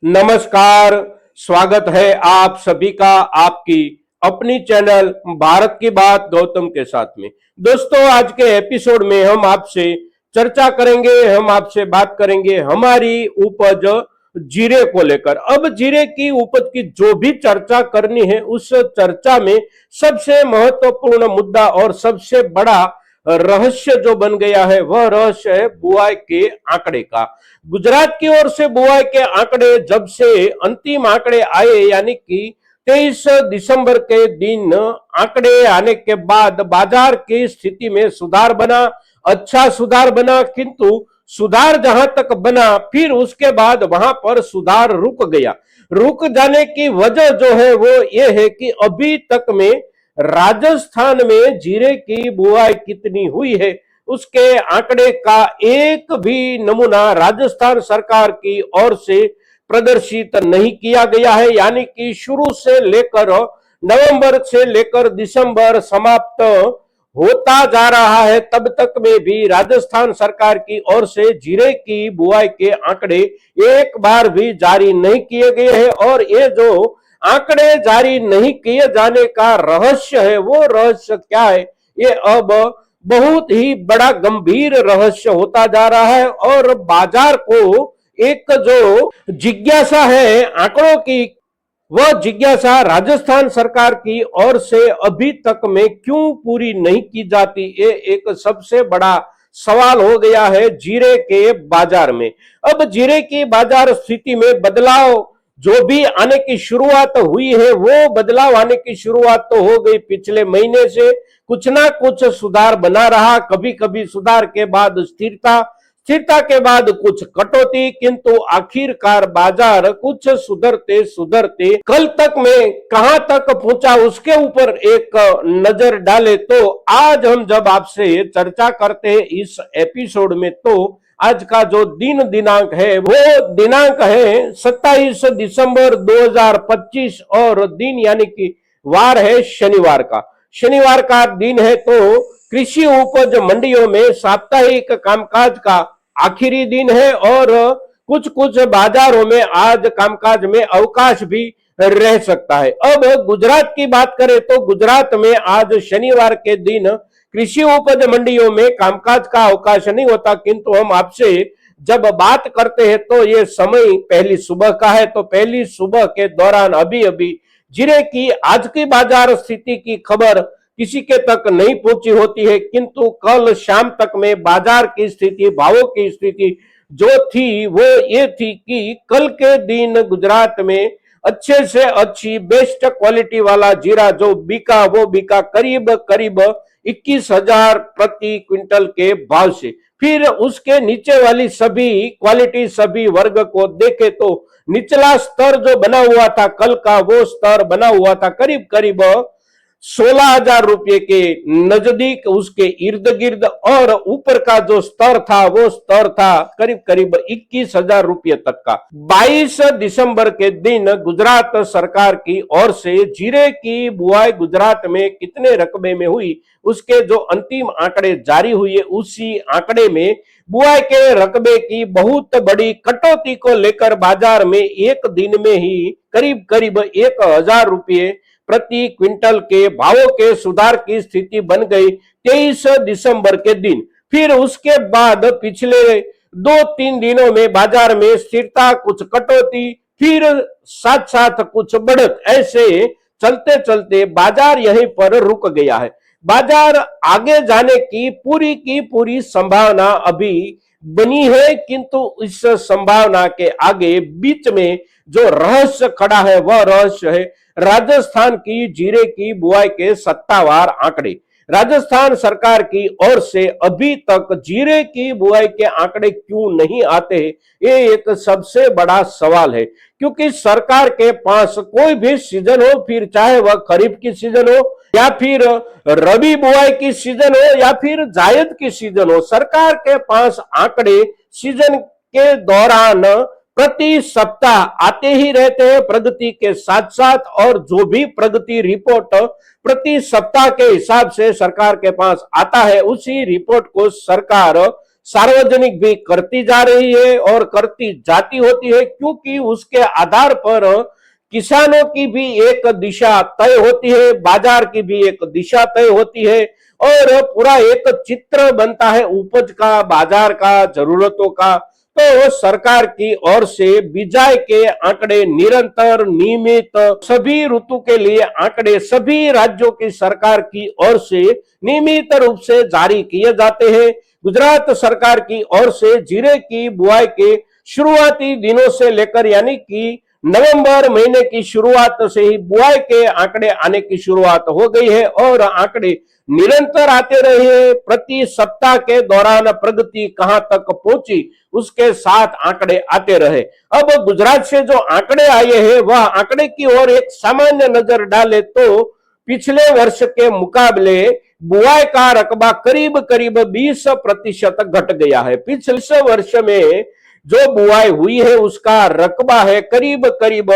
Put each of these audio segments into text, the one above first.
नमस्कार। स्वागत है आप सभी का आपकी अपनी चैनल भारत की बात गौतम के साथ में। दोस्तों, आज के एपिसोड में हम आपसे चर्चा करेंगे, हम आपसे बात करेंगे हमारी उपज जीरे को लेकर। अब जीरे की उपज की जो भी चर्चा करनी है, उस चर्चा में सबसे महत्वपूर्ण मुद्दा और सबसे बड़ा रहस्य जो बन गया है, वह रहस्य है बुआई के आंकड़े का। गुजरात की ओर से बुआई के आंकड़े जब से अंतिम आंकड़े आए, यानी कि 23 दिसंबर के दिन आंकड़े आने के बाद बाजार की स्थिति में सुधार बना, अच्छा सुधार बना। किंतु सुधार जहां तक बना, फिर उसके बाद वहां पर सुधार रुक गया। रुक जाने की वजह जो है वो ये है कि अभी तक में राजस्थान में जीरे की बुआई कितनी हुई है, उसके आंकड़े का एक भी नमूना राजस्थान सरकार की ओर से प्रदर्शित नहीं किया गया है। यानी कि शुरू से लेकर नवंबर से लेकर दिसंबर समाप्त होता जा रहा है, तब तक में भी राजस्थान सरकार की ओर से जीरे की बुआई के आंकड़े एक बार भी जारी नहीं किए गए हैं। और ये जो आंकड़े जारी नहीं किए जाने का रहस्य है, वो रहस्य क्या है, ये अब बहुत ही बड़ा गंभीर रहस्य होता जा रहा है। और बाजार को एक जो जिज्ञासा है आंकड़ों की, वह जिज्ञासा राजस्थान सरकार की ओर से अभी तक में क्यों पूरी नहीं की जाती, ये एक सबसे बड़ा सवाल हो गया है जीरे के बाजार में। अब जीरे की बाजार स्थिति में बदलाव जो भी आने की शुरुआत हुई है, वो बदलाव आने की शुरुआत तो हो गई पिछले महीने से। कुछ ना कुछ सुधार बना रहा, कभी कभी सुधार के बाद स्थिरता, स्थिरता के बाद कुछ कटौती, किंतु आखिरकार बाजार कुछ सुधरते सुधरते कल तक में कहां तक पहुंचा, उसके ऊपर एक नजर डाले तो आज हम जब आपसे चर्चा करते हैं इस एपिसोड में, तो आज का जो दिनांक है वो दिनांक है 27 दिसंबर 2025 और दिन यानी कि वार है शनिवार का। शनिवार का दिन है, तो कृषि उपज मंडियों में साप्ताहिक कामकाज का आखिरी दिन है और कुछ कुछ बाजारों में आज कामकाज में अवकाश भी रह सकता है। अब गुजरात की बात करें तो गुजरात में आज शनिवार के दिन कृषि उपज मंडियों में कामकाज का अवकाश नहीं होता, किंतु हम आपसे जब बात करते हैं तो ये समय पहली सुबह का है। तो पहली सुबह के दौरान अभी अभी जीरे की आज की बाजार स्थिति की खबर किसी के तक नहीं पहुंची होती है, किंतु कल शाम तक में बाजार की स्थिति, भावों की स्थिति जो थी वो ये थी कि कल के दिन गुजरात में अच्छे से अच्छी बेस्ट क्वालिटी वाला जीरा जो बिका, वो बिका करीब करीब 21,000 प्रति क्विंटल के भाव से। फिर उसके नीचे वाली सभी क्वालिटी, सभी वर्ग को देखे तो निचला स्तर जो बना हुआ था कल का, वो स्तर बना हुआ था करीब करीब 16,000 रुपये के नजदीक, उसके इर्द गिर्द। और ऊपर का जो स्तर था वो स्तर था करीब करीब 21,000 रुपये तक का। 22 दिसंबर के दिन गुजरात सरकार की ओर से जीरे की बुआई गुजरात में कितने रकबे में हुई, उसके जो अंतिम आंकड़े जारी हुए, उसी आंकड़े में बुआई के रकबे की बहुत बड़ी कटौती को लेकर बाजार में एक दिन में ही करीब करीब 1,000 रुपये प्रति क्विंटल के भावों के सुधार की स्थिति बन गई 23 दिसंबर के दिन। फिर उसके बाद पिछले 2-3 दिनों में बाजार में स्थिरता, कुछ कटौती, फिर साथ साथ कुछ बढ़त, ऐसे चलते चलते बाजार यहीं पर रुक गया है। बाजार आगे जाने की पूरी संभावना अभी बनी है, किंतु इस संभावना के आगे बीच में जो रहस्य खड़ा है, वह रहस्य है राजस्थान की जीरे की बुआई के सत्तावार आंकड़े। राजस्थान सरकार की ओर से अभी तक जीरे की बुआई के आंकड़े क्यों नहीं आते, ये एक सबसे बड़ा सवाल है। क्योंकि सरकार के पास कोई भी सीजन हो, फिर चाहे वह खरीफ की सीजन हो या फिर रबी बुआई की सीजन हो या फिर जायद की सीजन हो, सरकार के पास आंकड़े सीजन के दौरान प्रति सप्ताह आते ही रहते हैं प्रगति के साथ साथ। और जो भी प्रगति रिपोर्ट प्रति सप्ताह के हिसाब से सरकार के पास आता है, उसी रिपोर्ट को सरकार सार्वजनिक भी करती जा रही है और करती जाती होती है, क्योंकि उसके आधार पर किसानों की भी एक दिशा तय होती है, बाजार की भी एक दिशा तय होती है और पूरा एक चित्र बनता है उपज का, बाजार का, जरूरतों का। तो सरकार की ओर से बिजाई के आंकड़े निरंतर नियमित सभी ऋतु के लिए आंकड़े सभी राज्यों की सरकार की ओर से नियमित रूप से जारी किए जाते हैं। गुजरात सरकार की ओर से जीरे की बुआई के शुरुआती दिनों से लेकर यानी कि नवंबर महीने की शुरुआत से ही बुआई के आंकड़े आने की शुरुआत हो गई है और आंकड़े निरंतर आते रहे। प्रति सप्ताह के दौरान प्रगति कहां तक पहुंची उसके साथ आंकड़े आते रहे। अब गुजरात से जो आंकड़े आए हैं वह आंकड़े की ओर एक सामान्य नजर डाले तो पिछले वर्ष के मुकाबले बुआई का रकबा करीब करीब 20% घट गया है। पिछले वर्ष में जो बुआई हुई है उसका रकबा है करीब करीब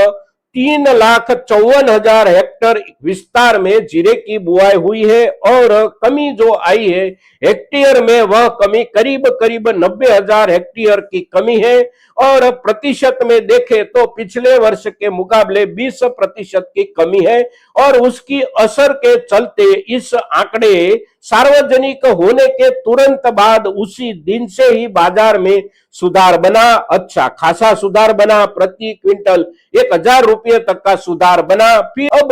3,54,000 हेक्टेयर विस्तार में जीरे की बुआई हुई है और कमी जो आई है हेक्टेयर में वह कमी करीब करीब 90,000 हेक्टेयर की कमी है और प्रतिशत में देखें तो पिछले वर्ष के मुकाबले 20% की कमी है और उसकी असर के चलते इस आंकड़े सार्वजनिक होने के तुरंत बाद उसी दिन से ही बाजार में सुधार बना, अच्छा खासा सुधार बना, प्रति क्विंटल 1,000 रुपये तक का सुधार बना। फिर अब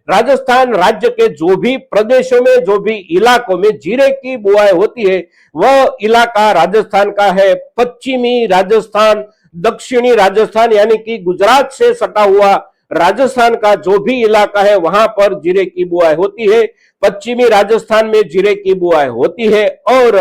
राजस्थान राज्य के जो भी प्रदेशों में जो भी इलाकों में जीरे की बुआई होती है वह इलाका राजस्थान का है। पश्चिमी राजस्थान, दक्षिणी राजस्थान यानी कि गुजरात से सटा हुआ राजस्थान का जो भी इलाका है वहां पर जीरे की बुआई होती है। पश्चिमी राजस्थान में जीरे की बुआई होती है और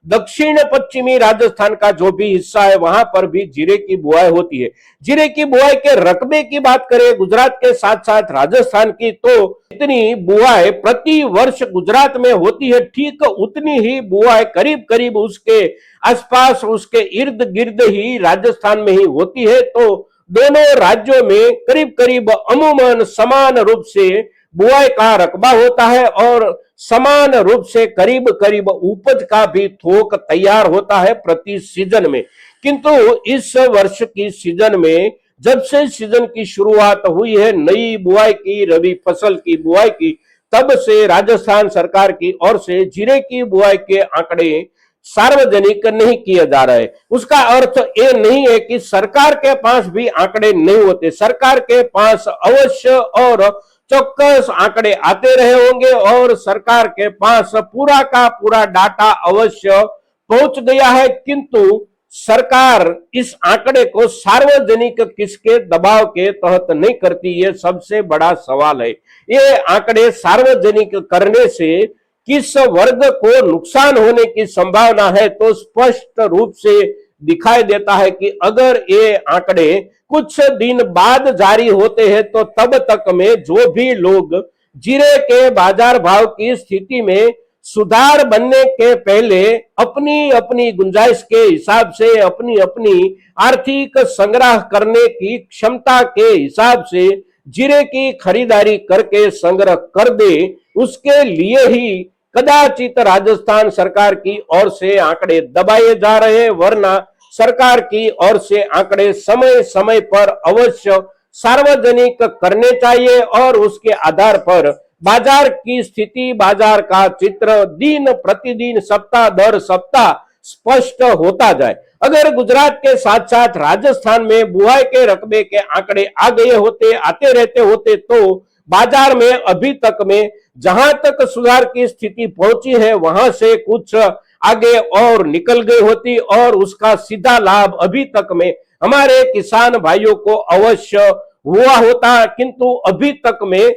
दक्षिण पश्चिमी राजस्थान का जो भी हिस्सा है वहां पर भी जीरे की बुआई होती है। जीरे की बुआई के रकबे की बात करें गुजरात के साथ साथ राजस्थान की तो इतनी बुआई प्रति वर्ष गुजरात में होती है, ठीक उतनी ही बुआई करीब करीब उसके आसपास उसके इर्द गिर्द ही राजस्थान में ही होती है। तो दोनों राज्यों में करीब करीब अमूमन समान रूप से बुआई का रकबा होता है और समान रूप से करीब करीब उपज का भी थोक तैयार होता है प्रति सीजन में। किंतु इस वर्ष की सीजन में जब से सीजन की शुरुआत हुई है नई बुआई की, रबी फसल की बुआई की, तब से राजस्थान सरकार की ओर से जीरे की बुआई के आंकड़े सार्वजनिक नहीं किए जा रहे। उसका अर्थ ये नहीं है कि सरकार के पास भी आंकड़े नहीं होते, सरकार के पास अवश्य और चौक्कस आंकड़े आते रहे होंगे और सरकार के पास पूरा का पूरा डाटा अवश्य पहुंच गया है, किंतु सरकार इस आंकड़े को सार्वजनिक किसके दबाव के तहत नहीं करती, ये सबसे बड़ा सवाल है। ये आंकड़े सार्वजनिक करने से किस वर्ग को नुकसान होने की संभावना है तो स्पष्ट रूप से दिखाई देता है कि अगर ये आंकड़े कुछ दिन बाद जारी होते हैं तो तब तक में जो भी लोग जीरे के बाजार भाव की स्थिति में सुधार बनने के पहले अपनी अपनी गुंजाइश के हिसाब से अपनी अपनी आर्थिक संग्रह करने की क्षमता के हिसाब से जीरे की खरीदारी करके संग्रह कर दे, उसके लिए ही कदाचित राजस्थान सरकार की ओर से आंकड़े दबाए जा रहे हैं, वरना सरकार की ओर से आंकड़े समय समय पर अवश्य सार्वजनिक करने चाहिए और उसके आधार पर बाजार की स्थिति, बाजार का चित्र दिन प्रतिदिन सप्ताह दर सप्ताह स्पष्ट होता जाए। अगर गुजरात के साथ साथ राजस्थान में बुआई के रकबे के आंकड़े आ गए होते, आते रहते होते तो बाजार में अभी तक में जहां तक सुधार की स्थिति पहुंची है वहां से कुछ आगे और निकल गई होती और उसका सीधा लाभ अभी तक में हमारे किसान भाइयों को अवश्य हुआ होता। किंतु अभी तक में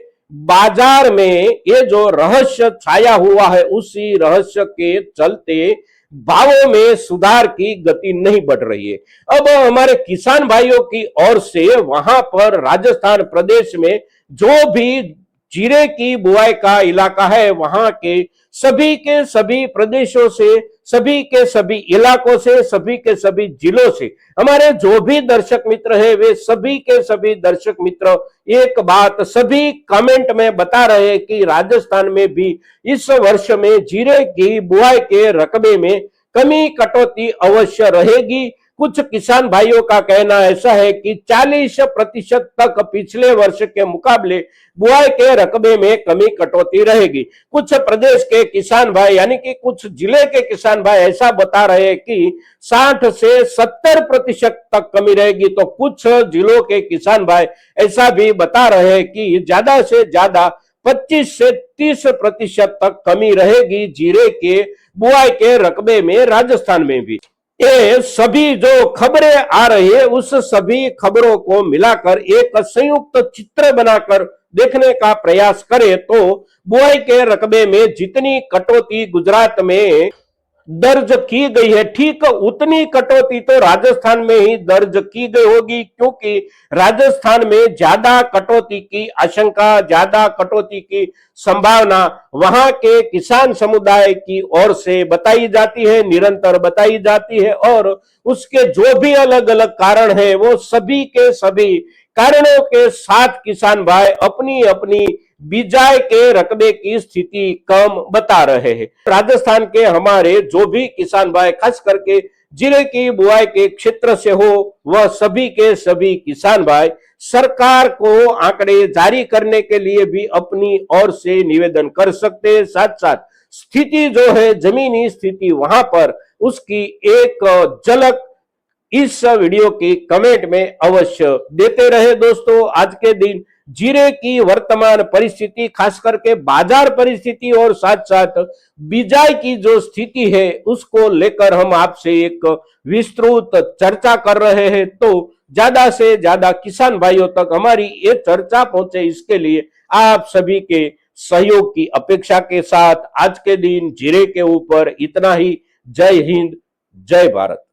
बाजार में ये जो रहस्य छाया हुआ है उसी रहस्य के चलते भावों में सुधार की गति नहीं बढ़ रही है। अब हमारे किसान भाइयों की ओर से वहां पर राजस्थान प्रदेश में जो भी जीरे की बुआई का इलाका है वहां के सभी प्रदेशों से सभी के सभी इलाकों से, सभी के सभी जिलों से हमारे जो भी दर्शक मित्र है वे सभी के सभी दर्शक मित्र एक बात सभी कमेंट में बता रहे हैं कि राजस्थान में भी इस वर्ष में जीरे की बुआई के रकबे में कमी कटौती अवश्य रहेगी। कुछ किसान भाइयों का कहना ऐसा है कि 40% तक पिछले वर्ष के मुकाबले बुआई के रकबे में कमी कटौती रहेगी। कुछ प्रदेश के किसान भाई यानी कि कुछ जिले के किसान भाई ऐसा बता रहे हैं कि 60 से 70% तक कमी रहेगी, तो कुछ जिलों के किसान भाई ऐसा भी बता रहे हैं कि ज्यादा से ज्यादा 25 से 30% तक कमी रहेगी जीरे के बुआई के रकबे में राजस्थान में भी। ये सभी जो खबरें आ रही है उस सभी खबरों को मिलाकर एक संयुक्त चित्र बनाकर देखने का प्रयास करें तो बुआई के रकबे में जितनी कटौती गुजरात में दर्ज की गई है ठीक उतनी कटौती तो राजस्थान में ही दर्ज की गई होगी, क्योंकि राजस्थान में ज्यादा कटौती की आशंका, ज्यादा कटौती की संभावना वहां के किसान समुदाय की ओर से बताई जाती है, निरंतर बताई जाती है। और उसके जो भी अलग अलग कारण है वो सभी के सभी कारणों के साथ किसान भाई अपनी अपनी बिजाई के रकबे की स्थिति कम बता रहे हैं। राजस्थान के हमारे जो भी किसान भाई खास करके जीरे की बुआई के क्षेत्र से हो वह सभी के सभी किसान भाई सरकार को आंकड़े जारी करने के लिए भी अपनी ओर से निवेदन कर सकते हैं। साथ साथ स्थिति जो है जमीनी स्थिति वहां पर उसकी एक झलक इस वीडियो की कमेंट में अवश्य देते रहे। दोस्तों आज के दिन जीरे की वर्तमान परिस्थिति खास करके बाजार परिस्थिति और साथ साथ बिजाई की जो स्थिति है उसको लेकर हम आपसे एक विस्तृत चर्चा कर रहे हैं, तो ज्यादा से ज्यादा किसान भाइयों तक हमारी ये चर्चा पहुंचे इसके लिए आप सभी के सहयोग की अपेक्षा के साथ आज के दिन जीरे के ऊपर इतना ही। जय हिंद, जय भारत।